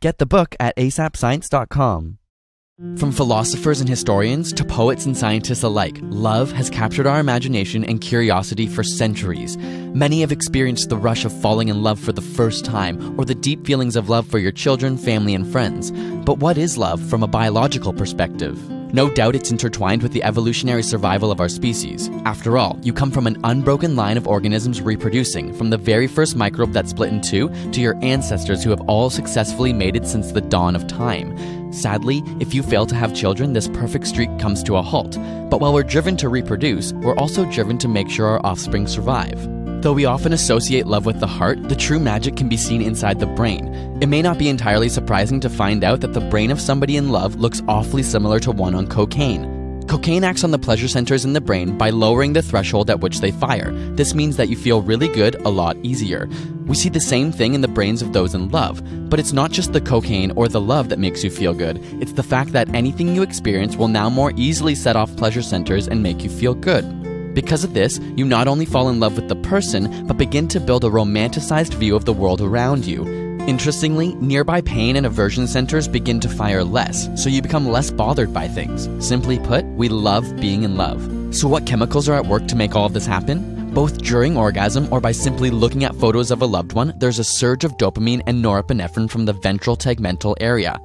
Get the book at asapscience.com. From philosophers and historians to poets and scientists alike, love has captured our imagination and curiosity for centuries. Many have experienced the rush of falling in love for the first time, or the deep feelings of love for your children, family, and friends. But what is love from a biological perspective? No doubt it's intertwined with the evolutionary survival of our species. After all, you come from an unbroken line of organisms reproducing, from the very first microbe that split in two to your ancestors who have all successfully mated since the dawn of time. Sadly, if you fail to have children, this perfect streak comes to a halt. But while we're driven to reproduce, we're also driven to make sure our offspring survive. Though we often associate love with the heart, the true magic can be seen inside the brain. It may not be entirely surprising to find out that the brain of somebody in love looks awfully similar to one on cocaine. Cocaine acts on the pleasure centers in the brain by lowering the threshold at which they fire. This means that you feel really good a lot easier. We see the same thing in the brains of those in love, but it's not just the cocaine or the love that makes you feel good. It's the fact that anything you experience will now more easily set off pleasure centers and make you feel good. Because of this, you not only fall in love with the person, but begin to build a romanticized view of the world around you. Interestingly, nearby pain and aversion centers begin to fire less, so you become less bothered by things. Simply put, we love being in love. So what chemicals are at work to make all of this happen? Both during orgasm or by simply looking at photos of a loved one, there's a surge of dopamine and norepinephrine from the ventral tegmental area.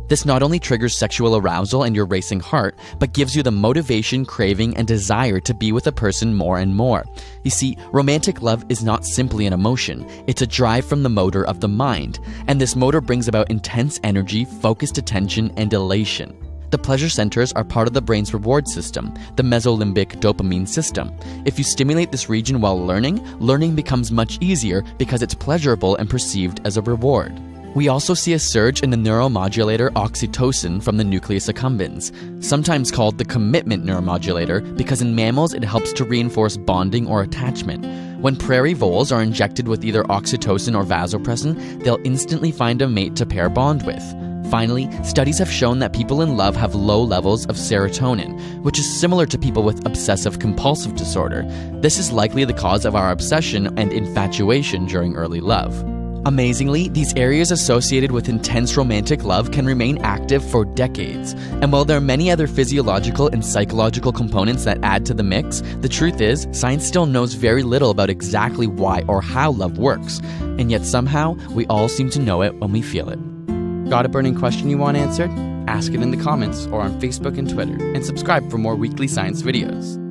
This not only triggers sexual arousal and your racing heart, but gives you the motivation, craving, and desire to be with a person more and more. You see, romantic love is not simply an emotion, it's a drive from the motor of the mind, and this motor brings about intense energy, focused attention, and elation. The pleasure centers are part of the brain's reward system, the mesolimbic dopamine system. If you stimulate this region while learning becomes much easier because it's pleasurable and perceived as a reward. We also see a surge in the neuromodulator oxytocin from the nucleus accumbens, sometimes called the commitment neuromodulator because in mammals it helps to reinforce bonding or attachment. When prairie voles are injected with either oxytocin or vasopressin, they'll instantly find a mate to pair bond with. Finally, studies have shown that people in love have low levels of serotonin, which is similar to people with obsessive-compulsive disorder. This is likely the cause of our obsession and infatuation during early love. Amazingly, these areas associated with intense romantic love can remain active for decades. And while there are many other physiological and psychological components that add to the mix, the truth is, science still knows very little about exactly why or how love works. And yet somehow, we all seem to know it when we feel it. Got a burning question you want answered? Ask it in the comments or on Facebook and Twitter, and subscribe for more weekly science videos.